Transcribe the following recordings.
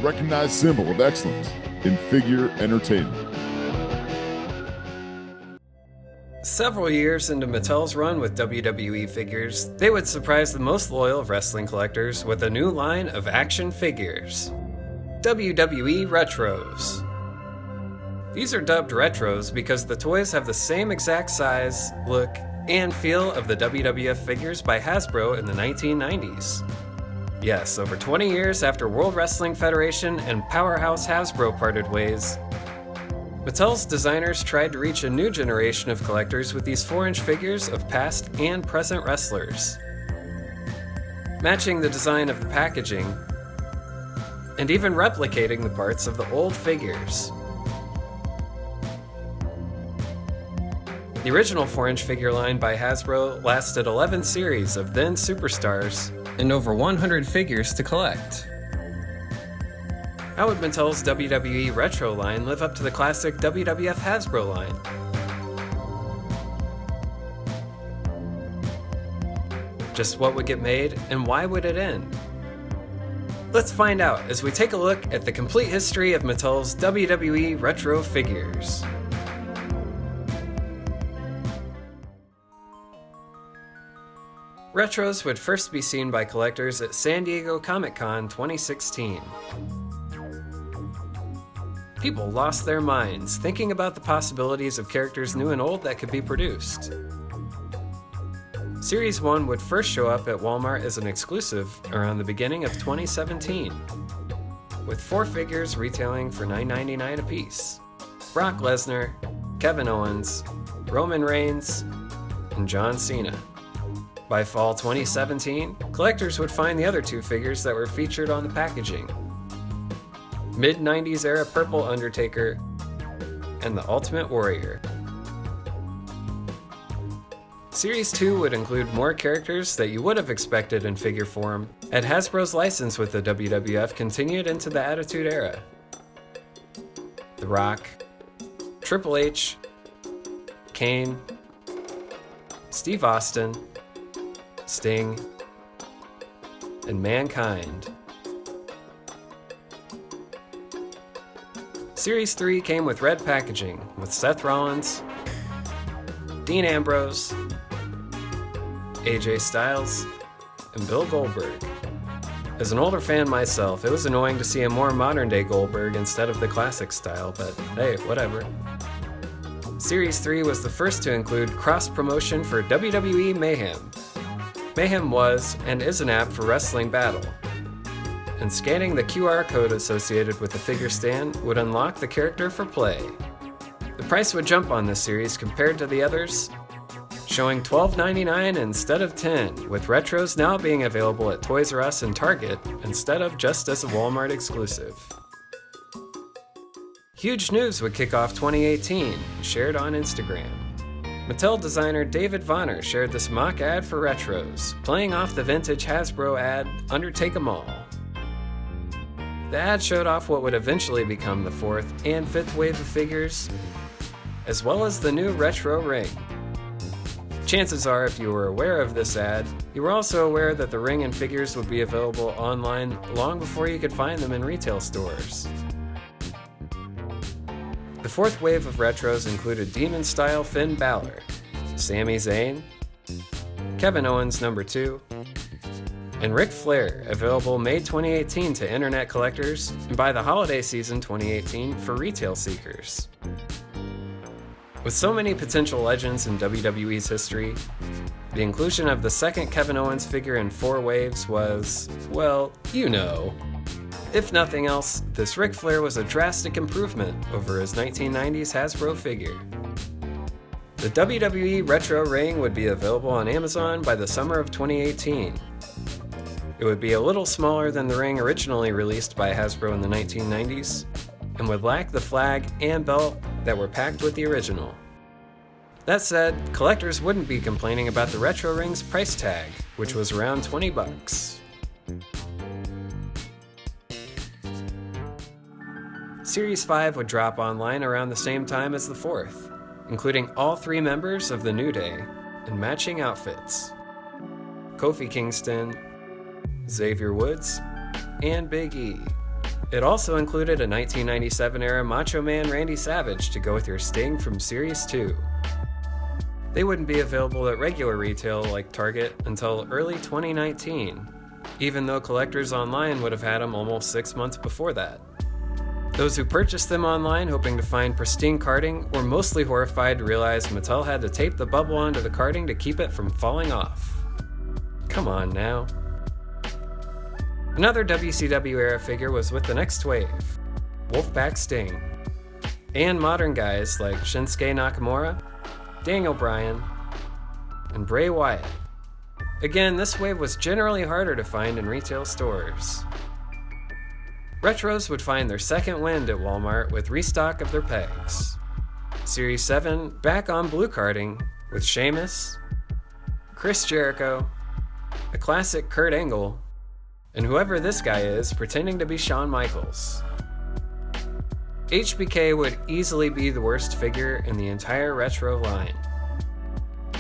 recognized symbol of excellence in figure entertainment. Several years into Mattel's run with WWE figures, they would surprise the most loyal wrestling collectors with a new line of action figures. WWE Retros. These are dubbed Retros because the toys have the same exact size, look, and feel of the WWF figures by Hasbro in the 1990s. Yes, over 20 years after World Wrestling Federation and powerhouse Hasbro parted ways, Mattel's designers tried to reach a new generation of collectors with these 4-inch figures of past and present wrestlers. Matching the design of the packaging, and even replicating the parts of the old figures. The original 4-inch figure line by Hasbro lasted 11 series of then superstars and over 100 figures to collect. How would Mattel's WWE Retro line live up to the classic WWF Hasbro line? Just what would get made, and why would it end? Let's find out as we take a look at the complete history of Mattel's WWE Retro figures. Retros would first be seen by collectors at San Diego Comic-Con 2016. People lost their minds thinking about the possibilities of characters new and old that could be produced. Series 1 would first show up at Walmart as an exclusive around the beginning of 2017, with 4 figures retailing for $9.99 apiece. Brock Lesnar, Kevin Owens, Roman Reigns, and John Cena. By fall 2017, collectors would find the other 2 figures that were featured on the packaging. Mid-90s era Purple Undertaker and the Ultimate Warrior. Series 2 would include more characters that you would have expected in figure form had Hasbro's license with the WWF continued into the Attitude Era. The Rock, Triple H, Kane, Steve Austin, Sting, and Mankind. Series 3 came with red packaging, with Seth Rollins, Dean Ambrose, AJ Styles, and Bill Goldberg. As an older fan myself, it was annoying to see a more modern-day Goldberg instead of the classic style, but hey, whatever. Series 3 was the first to include cross-promotion for WWE Mayhem. Mayhem was, and is, an app for wrestling battle, and scanning the QR code associated with the figure stand would unlock the character for play. The price would jump on this series compared to the others, showing $12.99 instead of $10, with Retros now being available at Toys R Us and Target instead of just as a Walmart exclusive. Huge news would kick off 2018, shared on Instagram. Mattel designer David Vonner shared this mock ad for Retros, playing off the vintage Hasbro ad, Undertake 'Em All. The ad showed off what would eventually become the 4th and 5th wave of figures, as well as the new Retro ring. Chances are, if you were aware of this ad, you were also aware that the ring and figures would be available online long before you could find them in retail stores. The 4th wave of Retros included Demon-style Finn Balor, Sami Zayn, Kevin Owens No. 2, and Ric Flair, available May 2018 to internet collectors and by the holiday season 2018 for retail seekers. With so many potential legends in WWE's history, the inclusion of the second Kevin Owens figure in 4 waves was, well, you know. If nothing else, this Ric Flair was a drastic improvement over his 1990s Hasbro figure. The WWE Retro ring would be available on Amazon by the summer of 2018. It would be a little smaller than the ring originally released by Hasbro in the 1990s, and would lack the flag and belt that were packed with the original. That said, collectors wouldn't be complaining about the Retro ring's price tag, which was around $20. Series 5 would drop online around the same time as the 4th, including all 3 members of the New Day in matching outfits: Kofi Kingston, Xavier Woods, and Big E. It also included a 1997 era Macho Man Randy Savage to go with your Sting from Series 2. They wouldn't be available at regular retail like Target until early 2019, even though collectors online would have had them almost 6 months before that. Those who purchased them online hoping to find pristine carding were mostly horrified to realize Mattel had to tape the bubble onto the carding to keep it from falling off. Come on now. Another WCW era figure was with the next wave, Wolfpack Sting, and modern guys like Shinsuke Nakamura, Daniel Bryan, and Bray Wyatt. Again, this wave was generally harder to find in retail stores. Retros would find their second wind at Walmart with restock of their pegs. Series 7 back on blue carding with Sheamus, Chris Jericho, a classic Kurt Angle, and whoever this guy is pretending to be Shawn Michaels. HBK would easily be the worst figure in the entire retro line.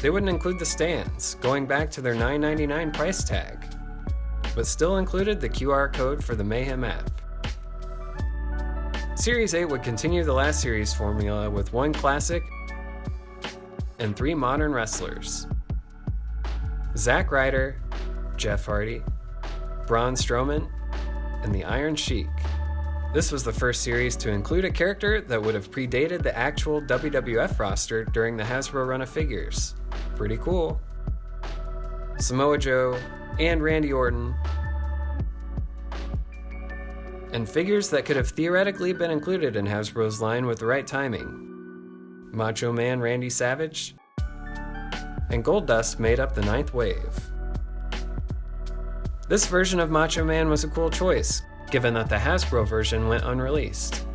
They wouldn't include the stands, going back to their $9.99 price tag, but still included the QR code for the Mayhem app. Series 8 would continue the last series formula with one classic and 3 modern wrestlers: Zack Ryder, Jeff Hardy, Braun Strowman, and the Iron Sheik. This was the first series to include a character that would have predated the actual WWF roster during the Hasbro run of figures. Pretty cool. Samoa Joe and Randy Orton. And figures that could have theoretically been included in Hasbro's line with the right timing: Macho Man Randy Savage and Goldust made up the 9th wave. This version of Macho Man was a cool choice, given that the Hasbro version went unreleased.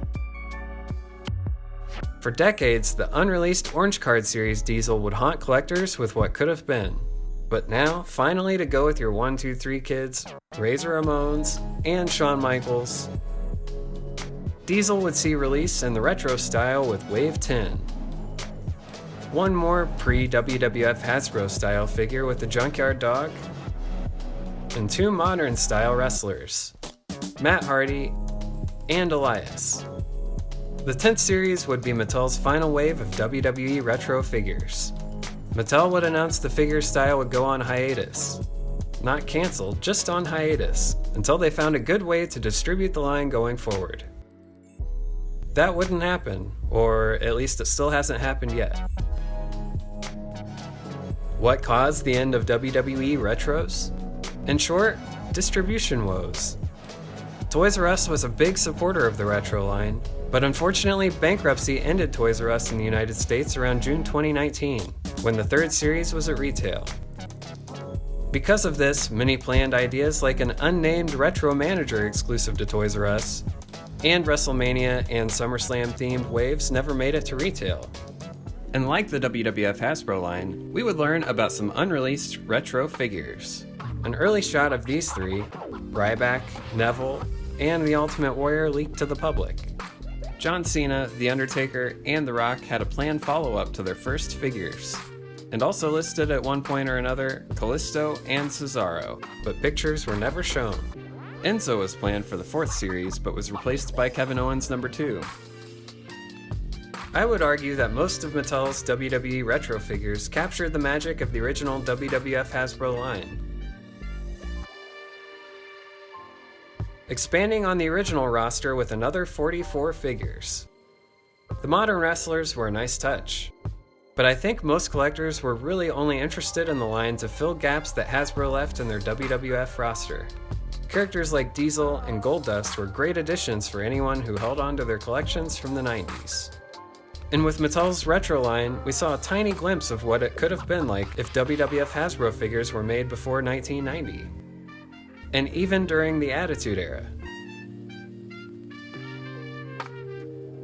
For decades, the unreleased Orange Card Series Diesel would haunt collectors with what could have been. But now, finally to go with your 1, 2, 3 kids, Razor Ramones, and Shawn Michaels, Diesel would see release in the retro style with Wave 10. One more pre-WWF Hasbro style figure with the Junkyard Dog, and 2 modern style wrestlers, Matt Hardy and Elias. The 10th series would be Mattel's final wave of WWE Retro figures. Mattel would announce the figure style would go on hiatus. Not canceled, just on hiatus, until they found a good way to distribute the line going forward. That wouldn't happen, or at least it still hasn't happened yet. What caused the end of WWE Retros? In short, distribution woes. Toys R Us was a big supporter of the retro line, but unfortunately bankruptcy ended Toys R Us in the United States around June 2019, when the 3rd series was at retail. Because of this, many planned ideas like an unnamed retro manager exclusive to Toys R Us, and WrestleMania and SummerSlam themed waves never made it to retail. And like the WWF Hasbro line, we would learn about some unreleased retro figures. An early shot of these 3, Ryback, Neville, and the Ultimate Warrior, leaked to the public. John Cena, The Undertaker, and The Rock had a planned follow-up to their first figures, and also listed at one point or another Kalisto and Cesaro, but pictures were never shown. Enzo was planned for the 4th series, but was replaced by Kevin Owens #2. I would argue that most of Mattel's WWE Retro figures captured the magic of the original WWF Hasbro line. Expanding on the original roster with another 44 figures. The modern wrestlers were a nice touch, but I think most collectors were really only interested in the line to fill gaps that Hasbro left in their WWF roster. Characters like Diesel and Goldust were great additions for anyone who held on to their collections from the 90s. And with Mattel's retro line, we saw a tiny glimpse of what it could have been like if WWF Hasbro figures were made before 1990. And even during the Attitude Era.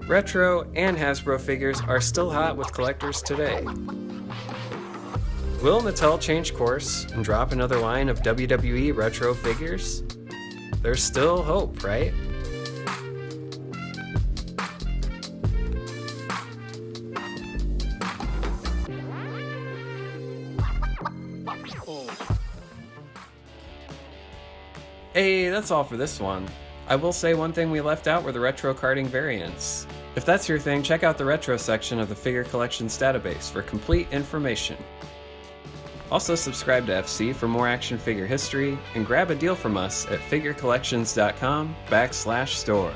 Retro and Hasbro figures are still hot with collectors today. Will Mattel change course and drop another line of WWE Retro figures? There's still hope, right? Hey, that's all for this one. I will say one thing we left out were the retro karting variants. If that's your thing, check out the retro section of the Figure Collections database for complete information. Also subscribe to FC for more action figure history, and grab a deal from us at figurecollections.com/store.